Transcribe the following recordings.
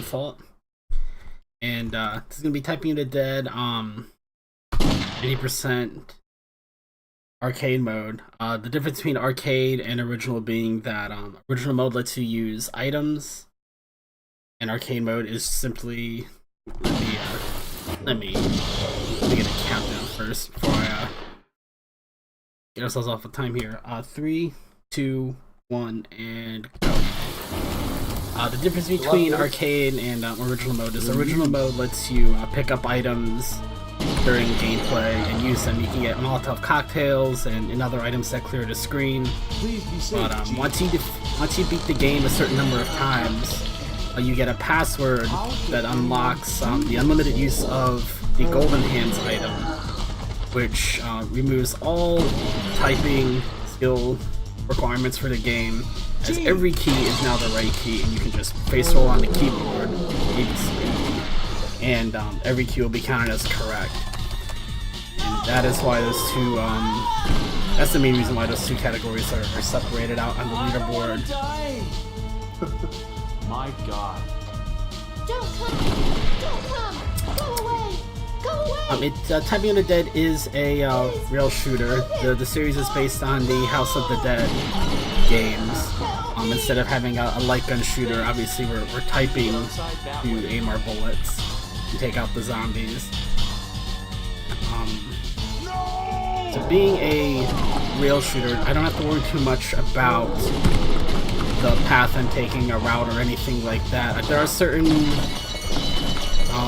default. And this is gonna be typing into dead 80% arcade mode. The difference between arcade and original being that original mode lets you use items, and arcade mode is simply let me get a countdown first before I get ourselves off of time here. 3, 2, 1, and go. The difference between arcade and original mode is original mode lets you pick up items during gameplay and use them. You can get Molotov cocktails and other items that clear the screen. But once you beat the game a certain number of times, you get a password that unlocks the unlimited use of the Golden Hands item, which removes all typing skill requirements for the game, as every key is now the right key, and you can just face roll on the keyboard, and every key will be counted as correct. And that is why those two, that's the main reason why those two categories are separated out on the leaderboard. My God. Don't come! Don't come! Go away! Go away! Typing into Dead is a rail shooter. The series is based on the House of the Dead games. Instead of having a light gun shooter, obviously we're typing to aim our bullets and take out the zombies. So being a rail shooter, I don't have to worry too much about the path I'm taking, a route, or anything like that. There are certain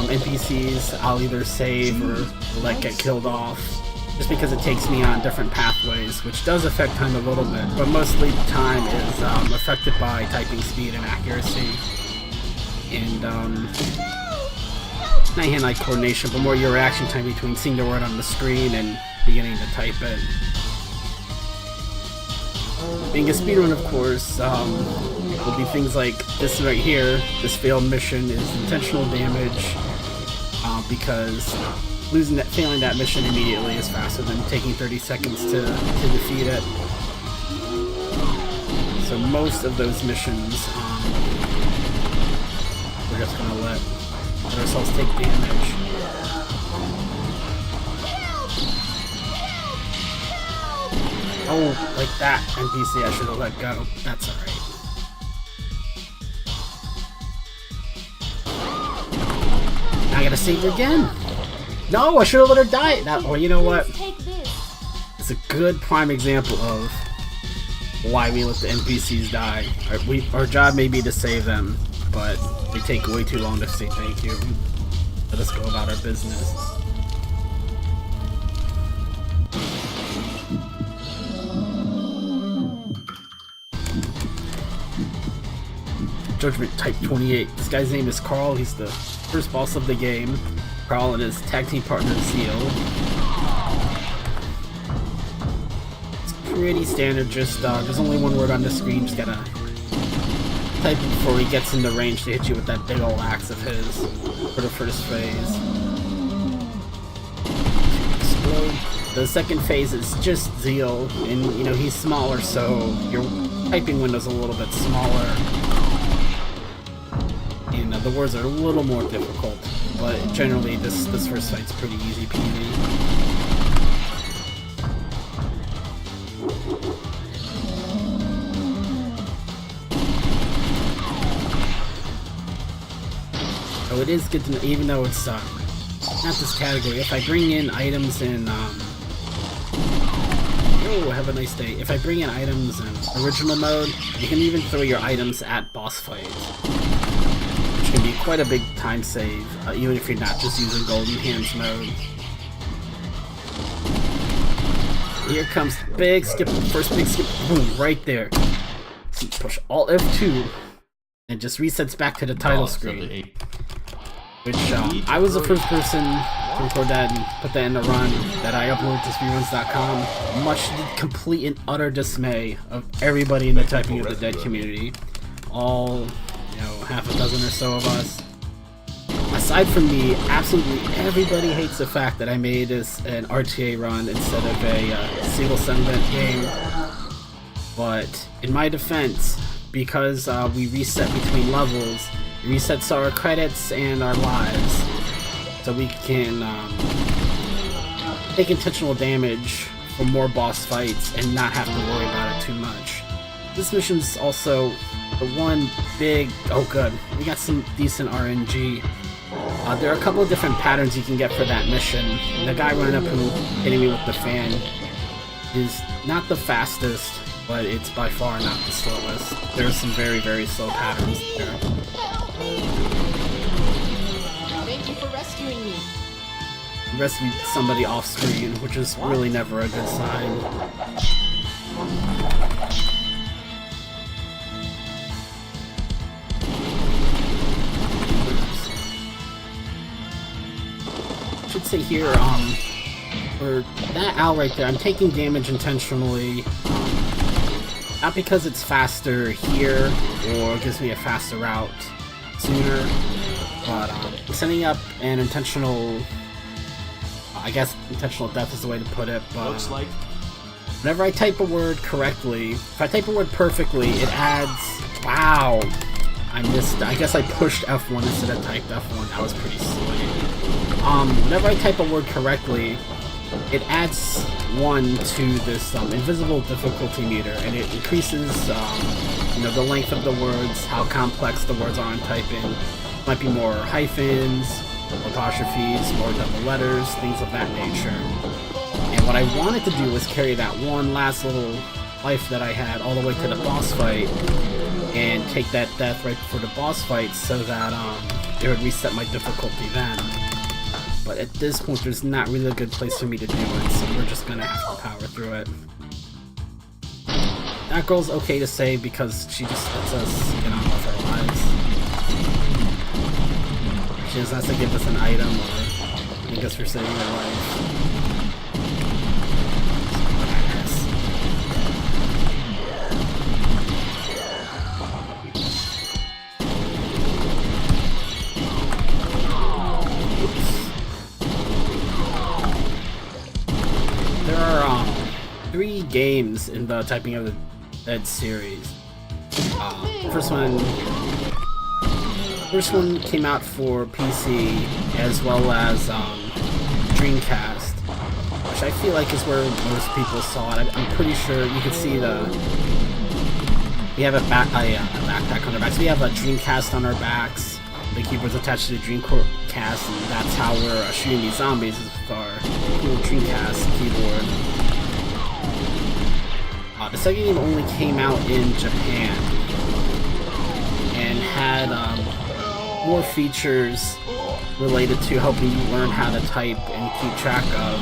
NPCs I'll either save or let get killed off, just because it takes me on different pathways, which does affect time a little bit, but mostly the time is affected by typing speed and accuracy, and not hand-eye coordination, but more your reaction time between seeing the word on the screen and beginning to type it. Being a speedrun, of course, will be things like this right here. This failed mission is intentional damage, because failing that mission immediately is faster than taking 30 seconds to defeat it. So most of those missions, we're just gonna let ourselves take damage. Oh, like that NPC I should have let go. That's alright. I gotta save her again. No, I should have let her die. Or you know what? It's a good prime example of why we let the NPCs die. Our job may be to save them, but they take way too long to say thank you. Let us go about our business. Judgment Type 28. This guy's name is Carl. He's the first boss of the game. Carl and his tag team partner Zeal. It's pretty standard, just there's only one word on the screen, just gotta type it before he gets into range to hit you with that big old axe of his for the first phase. Explode. The second phase is just Zeal, and you know, he's smaller, so your typing window's a little bit smaller. And the words are a little more difficult, but generally this first fight's pretty easy peasy. So it is good to know, even though it's not this category, if I bring in items in oh, have a nice day. If I bring in items in original mode, you can even throw your items at boss fights, can be quite a big time save, even if you're not just using Golden Hands mode. Here comes the big skip, first big skip, boom, right there. So you push Alt F2, and it just resets back to the title screen. Which, I was the first person to record that and put that in the run that I uploaded to speedruns.com, much to the complete and utter dismay of everybody in the Typing of the Dead community. All, you know, half a dozen or so of us. Aside from me, absolutely everybody hates the fact that I made this an RTA run instead of a single segment game. But in my defense, because we reset between levels, resets our credits and our lives, so we can take intentional damage for more boss fights and not have to worry about it too much. This mission's also the one big... oh good, we got some decent RNG. There are a couple of different patterns you can get for that mission. The guy running up and hitting me with the fan is not the fastest, but it's by far not the slowest. There are some very, very slow patterns there. Help me! Thank you for rescuing me. Rescued somebody off screen, which is really never a good sign. Should say here, for that owl right there, I'm taking damage intentionally, not because it's faster here or gives me a faster route sooner, but setting up an intentional, I guess intentional death is the way to put it, but Looks like whenever I type a word correctly, if I type a word perfectly, it adds, wow, I missed, I guess I pushed F1 instead of typed F1, that was pretty silly. Whenever I type a word correctly, it adds 1 to this invisible difficulty meter, and it increases, you know, the length of the words, how complex the words are in typing. Might be more hyphens, apostrophes, more double letters, things of that nature. And what I wanted to do was carry that one last little life that I had all the way to the boss fight, and take that death right for the boss fight so that it would reset my difficulty then. But at this point, there's not really a good place for me to do it, so we're just gonna have to power through it. That girl's okay to save because she just lets us get on with our lives. She doesn't have to give us an item or thank us for saving her life. There are 3 games in the Typing of the Dead series. First one came out for PC as well as Dreamcast, which I feel like is where most people saw it. I'm pretty sure you can see we have a backpack on our backs. We have a Dreamcast on our backs. The keyboard's attached to the Dreamcast, and that's how we're shooting these zombies with our cool Dreamcast keyboard. The second game only came out in Japan and had more features related to helping you learn how to type and keep track of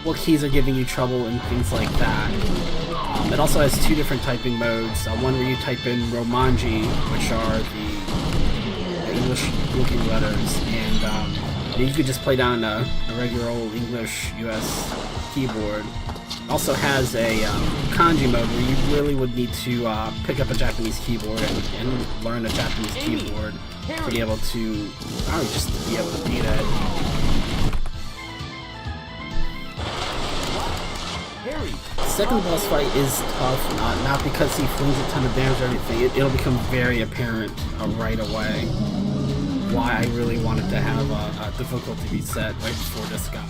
what keys are giving you trouble and things like that. It also has 2 different typing modes. One where you type in Romanji, which are the English-looking letters, and you could just play down a regular old English US keyboard. It also has a kanji mode where you really would need to pick up a Japanese keyboard and learn a Japanese keyboard to be able to, just to be able to beat it. The second boss fight is tough, not because he flings a ton of damage or anything. It'll become very apparent right away why I really wanted to have a difficulty reset right before this guy.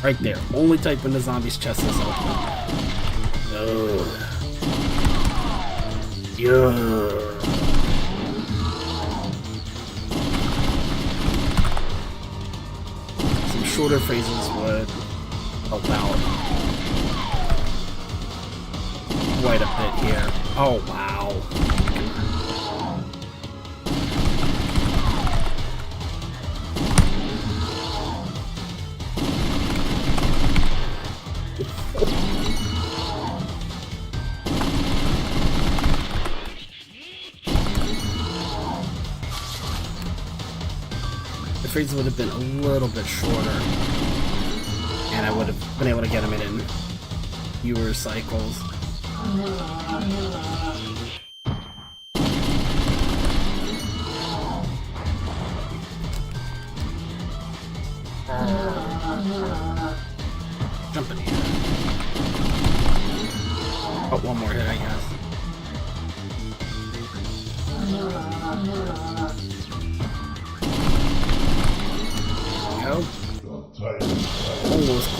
Right there. Only type when the zombie's chest is open. Ugh. Yeah. Some shorter phrases would help out quite a bit here. Oh wow. The phrases would have been a little bit shorter, and I would have been able to get them in fewer cycles. Jump in here. Oh, one more hit, I guess.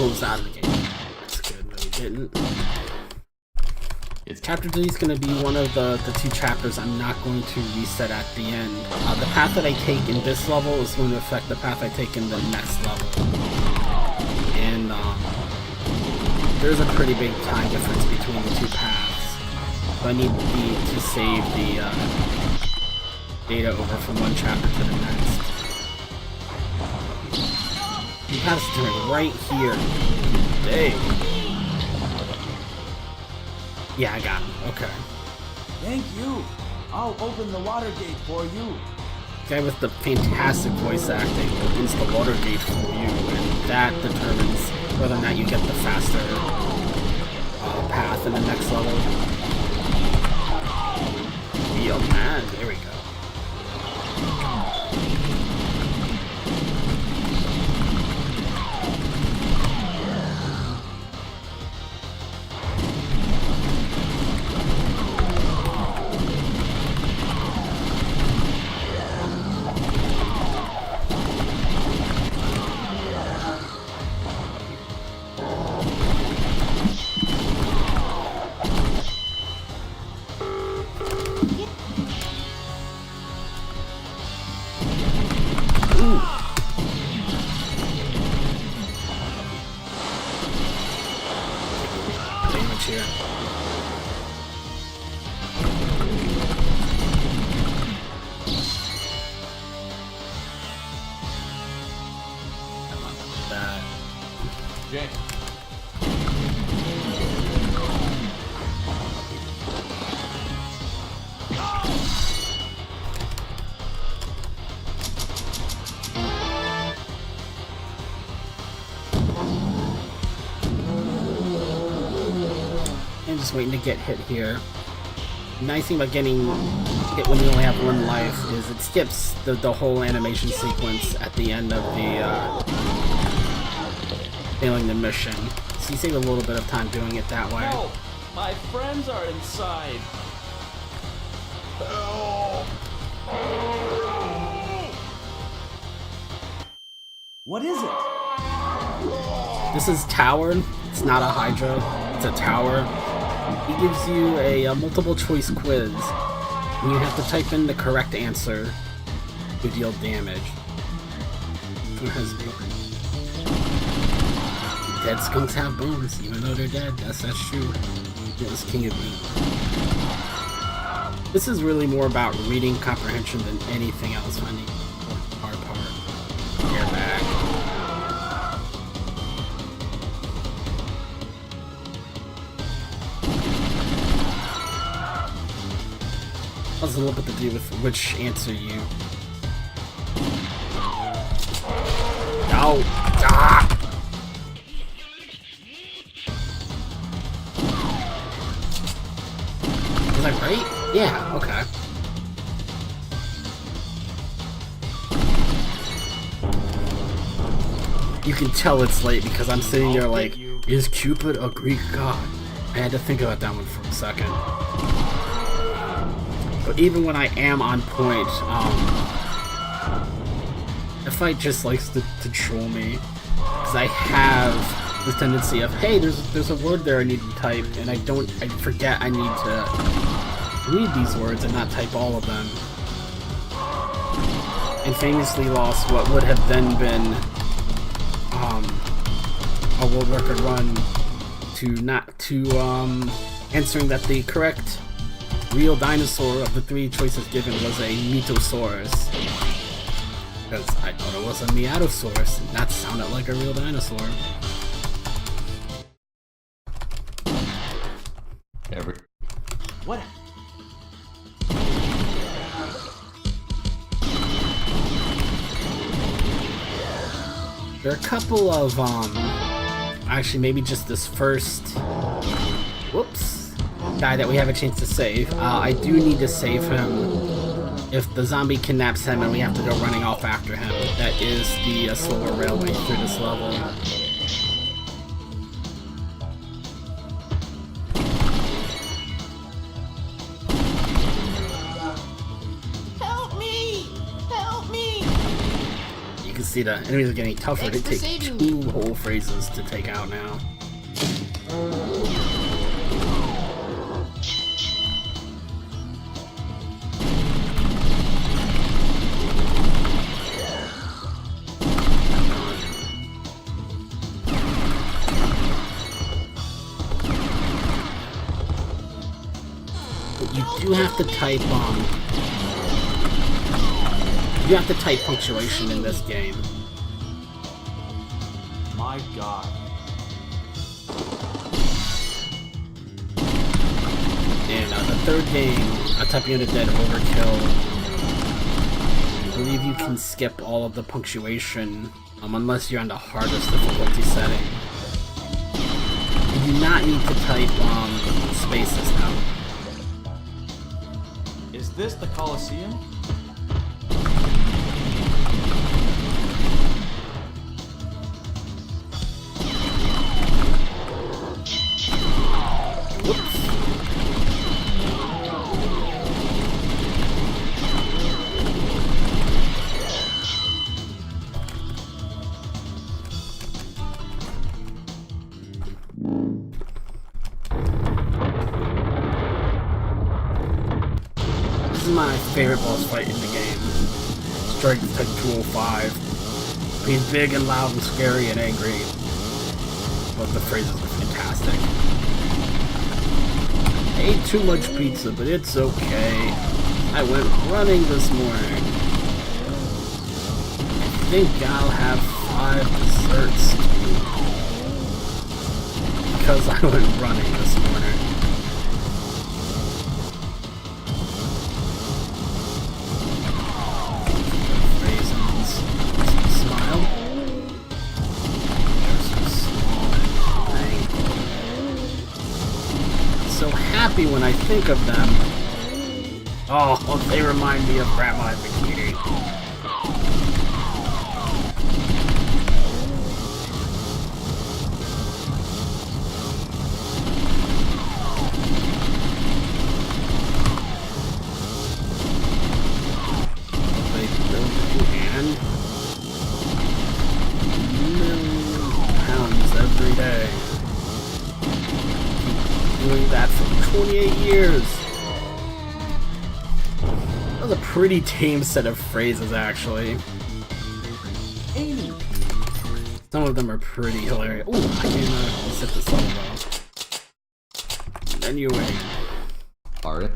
closed out of the game. That's good, no, we didn't. Chapter 3 is going to be one of the 2 chapters I'm not going to reset at the end. The path that I take in this level is going to affect the path I take in the next level. And there's a pretty big time difference between the 2 paths. So I need to save the data over from one chapter to the next. You pass it to me right here. Dang. Yeah, I got him. Okay. Thank you. I'll open the water gate for you. Guy with the fantastic voice acting opens the water gate for you, and that determines whether or not you get the faster path in the next level. Real man. There we go. Here. That. Jay. I'm just waiting to get hit here. The nice thing about getting hit when you only have 1 life is it skips the whole animation sequence at the end of the failing the mission. So you save a little bit of time doing it that way. Help! My friends are inside. Help! What is it? This is Tower. It's not a Hydra. It's a tower. He gives you a multiple choice quiz, and you have to type in the correct answer to deal damage. Dead skunks have bones, even though they're dead. That's true. It was King of Beans. This is really more about reading comprehension than anything else. Finding the hard part. Airbag. Has a little bit to do with which answer you. No! Ah! Was I right? Yeah, okay. You can tell it's late because I'm sitting there like, is Cupid a Greek god? I had to think about that one for a second. But even when I am on point, the fight just likes to troll me. Because I have this tendency of, hey, there's a word there I need to type, and I forget I need to read these words and not type all of them. And famously lost what would have then been a world record run to answering that the correct real dinosaur of the 3 choices given was a Metosaurus. Because I thought it was a Meatosaurus, and that sounded like a real dinosaur. What? There are a couple of, actually maybe just this first, whoops, guy that we have a chance to save. I do need to save him if the zombie kidnaps him and we have to go running off after him. That is the slower railway through this level. See, the enemies are getting tougher. Thanks They for take saving 2 whole phrases to take out now. But you do have to type you have to type punctuation in this game. My God. And the third game, Type Unit Dead Overkill, I believe you can skip all of the punctuation unless you're on the hardest difficulty setting. You do not need to type spaces now. Is this the Colosseum? This is my favorite boss fight in the game. Strike Type 205. He's big and loud and scary and angry, but the phrases are fantastic. I ate too much pizza, but it's okay. I went running this morning. I think I'll have 5 desserts because I went running this morning. Smile. So happy when I think of them. Oh, they remind me of Grandma in Bikini. They build and £1,000,000 every day. Doing that for 28 years. That was a pretty tame set of phrases, actually. Amy. Some of them are pretty hilarious. Ooh, I can set this level though. Then you wait. Alright.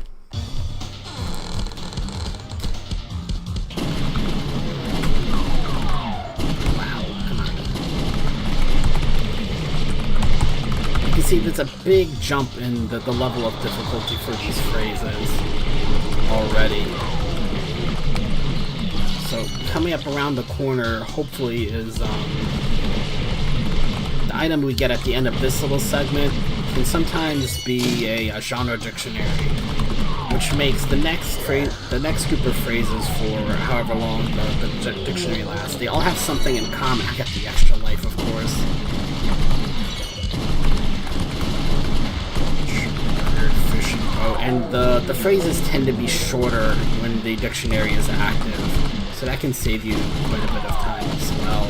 Wow, come on. You can see there's a big jump in the level of difficulty for these phrases already. So coming up around the corner, hopefully, is the item we get at the end of this little segment can sometimes be a genre dictionary, which makes the next group of phrases for however long the dictionary lasts. They all have something in common. I got the extra life, of course. Fishing boat, and the phrases tend to be shorter when the dictionary is active, so that can save you quite a bit of time as well.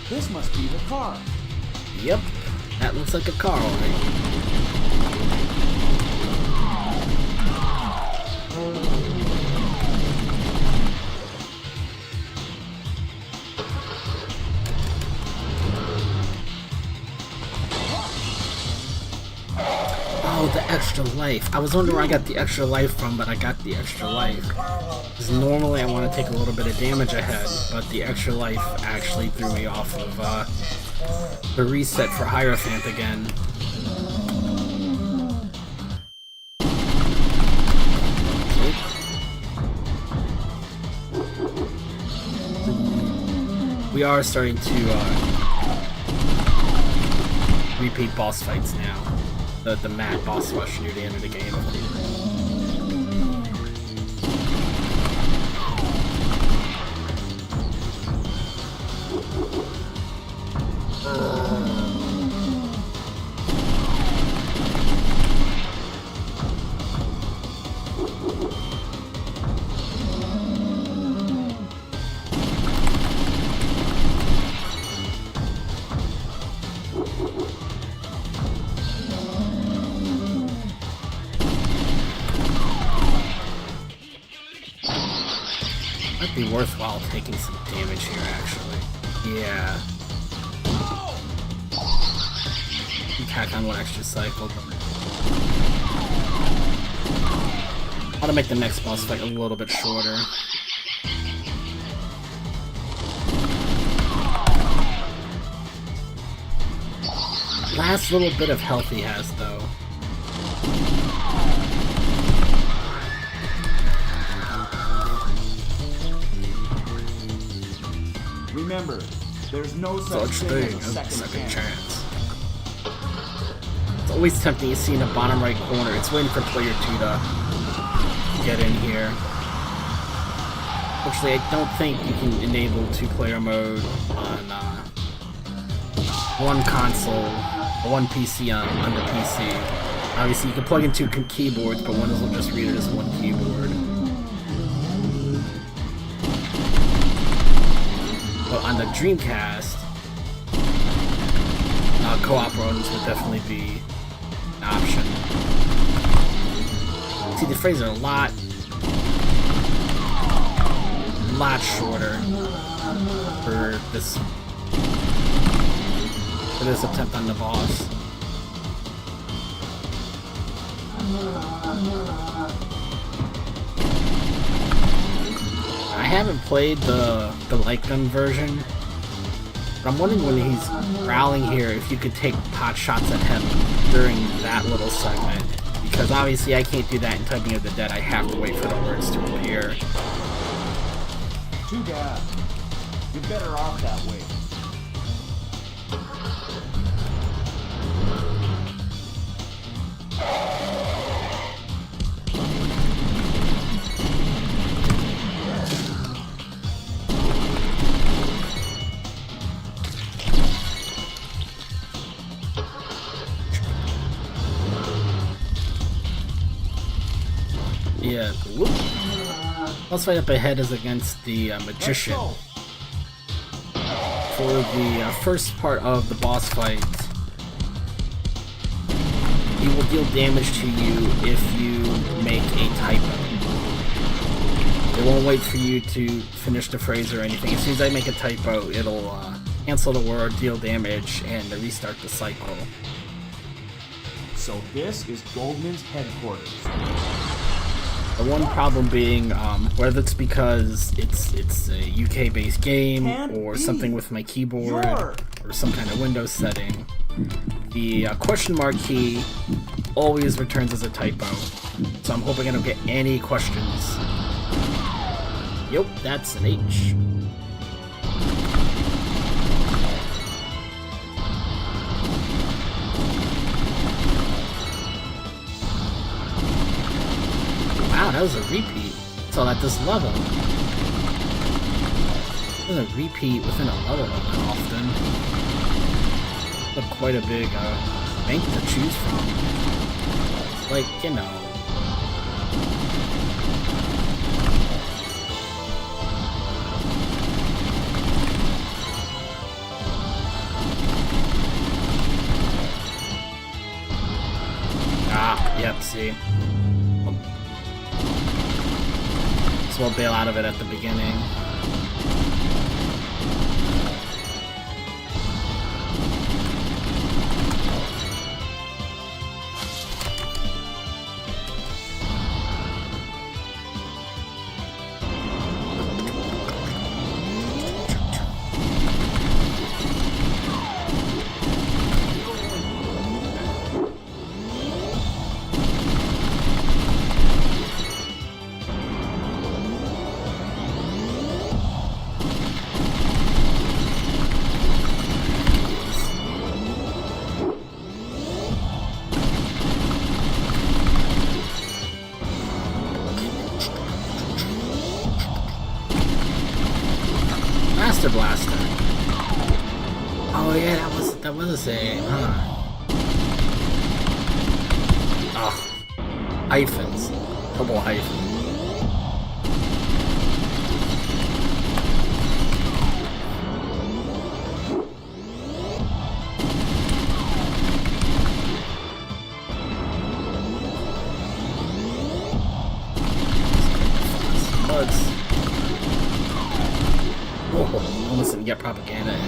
This must be the car. Yep, that looks like a car, alright. Oh, the extra life. I was wondering where I got the extra life from, but I got the extra life. Because normally I want to take a little bit of damage ahead, but the extra life actually threw me off of the reset for Hierophant again. We are starting to repeat boss fights now. The mad boss rush near the end of the game. Might be worthwhile taking some damage here, actually. Yeah. Tack on one extra cycle. I want to make the next boss fight a little bit shorter. Last little bit of health he has, though. Remember, there's no such thing as a second chance. It's always tempting to see in the bottom right corner. It's waiting for player 2 to get in here. Actually, I don't think you can enable 2-player mode on one console or one PC on the PC. Obviously, you can plug in 2 keyboards, but Windows will just read it as one keyboard. But on the Dreamcast, co-op runs would definitely be an option. See, the frames are a lot shorter for this attempt on the boss. I haven't played the light gun version, but I'm wondering when he's growling here if you could take pot shots at him during that little segment, because obviously I can't do that in Typing of the Dead. I have to wait for the words to appear. Too bad. You're better off that way. Yeah. Whoop. Boss fight up ahead is against the magician. For the first part of the boss fight, he will deal damage to you if you make a typo. It won't wait for you to finish the phrase or anything. As soon as I make a typo, it'll cancel the word, deal damage, and restart the cycle. So this is Goldman's headquarters. The one problem being, whether it's because it's a UK-based game, or something with my keyboard, or some kind of Windows setting, the question mark key always returns as a typo. So I'm hoping I don't get any questions. Yep, that's an H. Wow, that was a repeat. So at this level, there's a repeat within a level that often. But quite a big bank to choose from. It's like, you know. Ah, yep, see. So we'll bail out of it at the beginning. Master Blaster. Oh yeah, that was a save, huh? Oh, hyphens, double hyphens. listen and get propaganda in.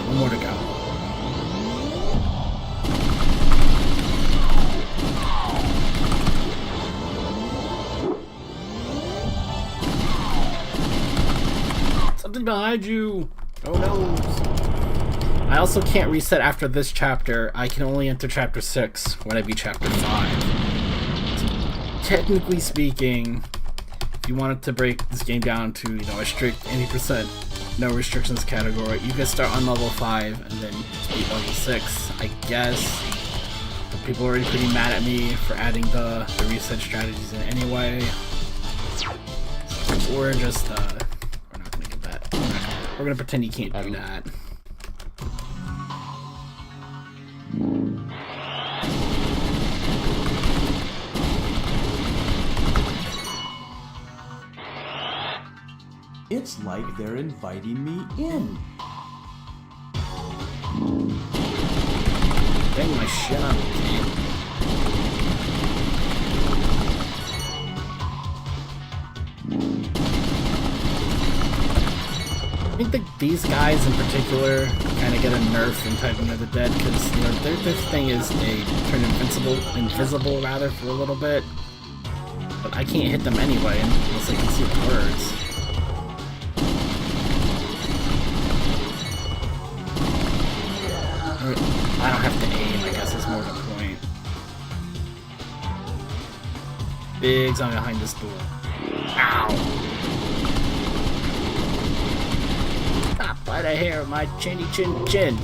One more to go. Something behind you! Oh no! I also can't reset after this chapter. I can only enter chapter 6 when I beat chapter 5. So, technically speaking, if you wanted to break this game down to, you know, a strict 80% no restrictions category, you can start on level 5 and then beat level 6, I guess. But people are already pretty mad at me for adding the reset strategies in anyway. So we're just, we're not gonna get that. We're gonna pretend you can't do that. It's like they're inviting me in. Bang my shit on the table. I think that these guys in particular kind of get a nerf in Typing of the Dead because, you know, their thing is they turn invisible rather for a little bit. But I can't hit them anyway unless I can see the words. I don't have to aim, I guess is more the point. Big zombie behind this door. Ow! Stop by the hair of my chinny chin chin.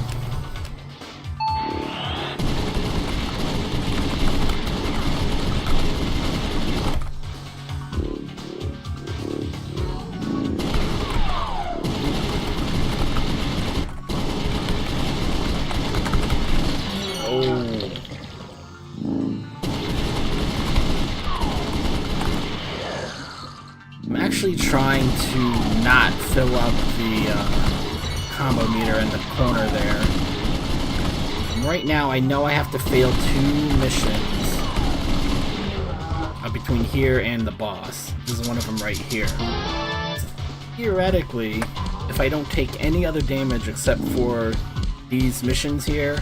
I'm actually trying to not fill up the combo meter in the corner there. And right now I know I have to fail 2 missions between here and the boss. This is one of them right here. Theoretically, if I don't take any other damage except for these missions here,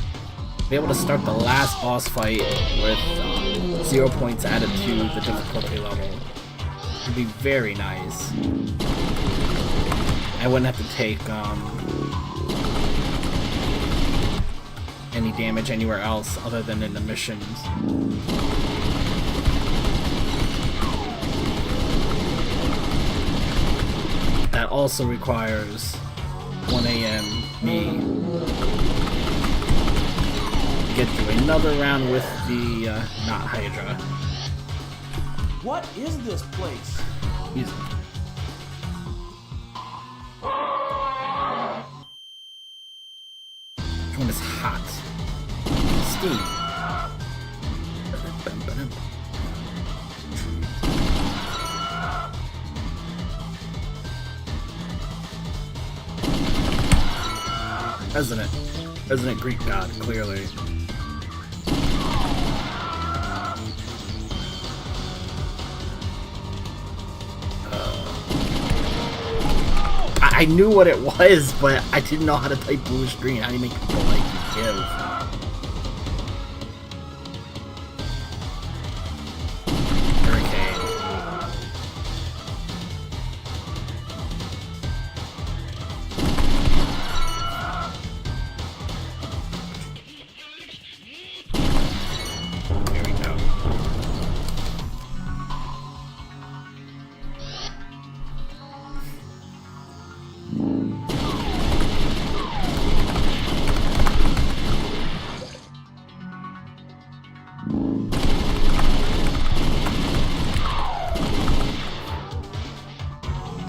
I'll be able to start the last boss fight with 0 points added to the difficulty level. It'd be very nice. I wouldn't have to take any damage anywhere else other than in the missions. That also requires 1 AM me to get through another round with the not Hydra. What is this place? Easy. Which one is hot? Steam. Resident Greek god, clearly. I knew what it was, but I didn't know how to type bluish green. How do you make people like give?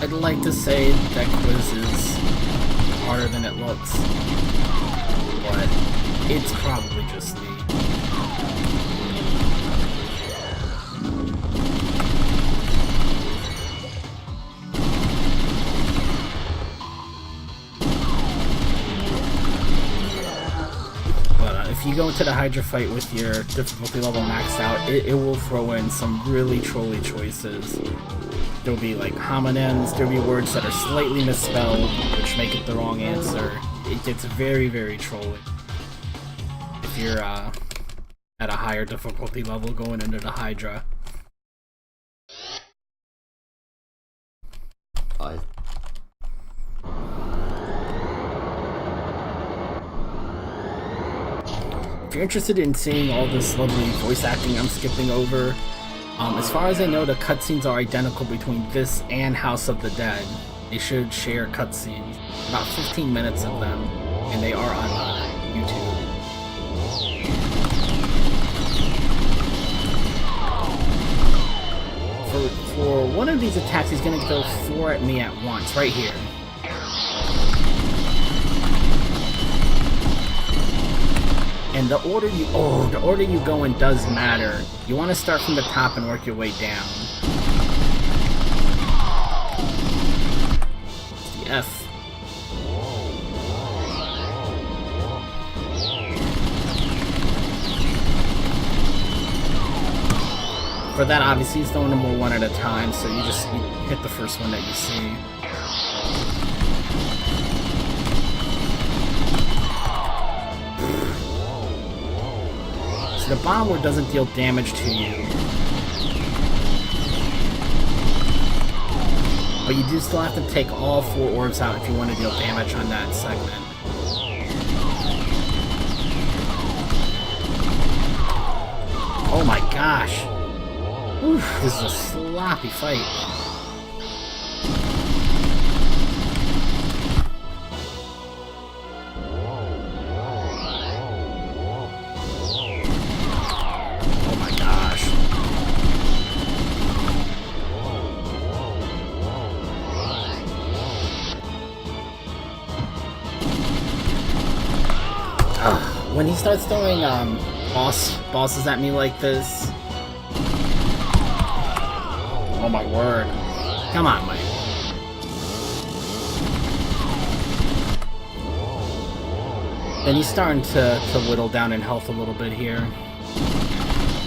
I'd like to say that quiz is harder than it looks, but it's probably just me. But if you go into the Hydra fight with your difficulty level maxed out, it will throw in some really trolly choices. There'll be like homonyms, there'll be words that are slightly misspelled, which make it the wrong answer. It gets very, very trolly if you're at a higher difficulty level going into the Hydra. If you're interested in seeing all this lovely voice acting I'm skipping over, as far as I know, the cutscenes are identical between this and House of the Dead. They should share cutscenes, about 15 minutes of them, and they are on YouTube. For one of these attacks, he's gonna go 4 at me at once, right here. And the order you go in does matter. You want to start from the top and work your way down. It's the F. For that, obviously, he's throwing them all one at a time, so you hit the first one that you see. So the bomb ward doesn't deal damage to you, but you do still have to take all 4 orbs out if you want to deal damage on that segment. Oh my gosh! Oof, this is a sloppy fight. Oh my gosh. When he starts throwing bosses at me like this, oh my word. Come on, Mike. Then he's starting to whittle down in health a little bit here.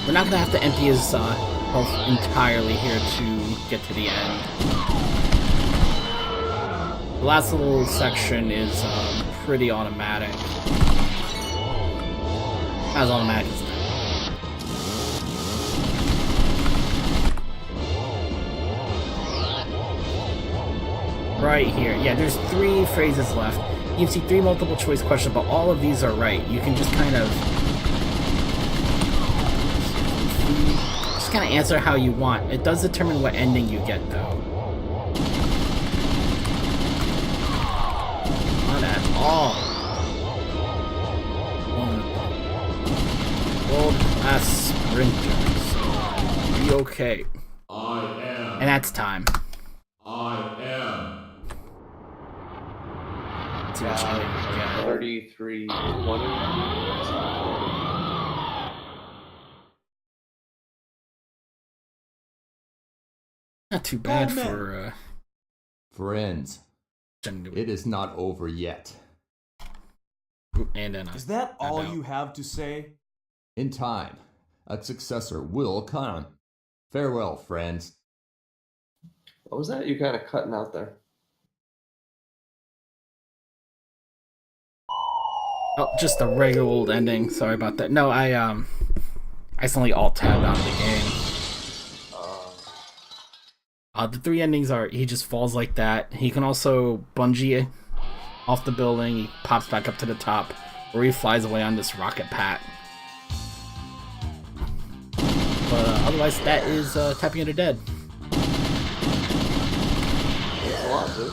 We're not going to have to empty his health entirely here to get to the end. The last little section is pretty automatic. As automatic as that. Right here. Yeah, there's 3 phrases left. You can see 3 multiple choice questions, but all of these are right. You can just kind of answer how you want. It does determine what ending you get, though. Not at all. World class sprinter, so be okay. I am. And that's time. I am. 33:20. Not too bad for Friends, it is not over yet. And then Is that all you have to say? In time, a successor will come. Farewell, friends. What was that? You kind of cutting out there. Oh, just a regular old ending. Sorry about that. No, I accidentally alt-tabbed out of the game. The 3 endings are he just falls like that. He can also bungee off the building. He pops back up to the top, or he flies away on this rocket pat. But otherwise, that is Tapping Into Dead. Thanks a lot, dude.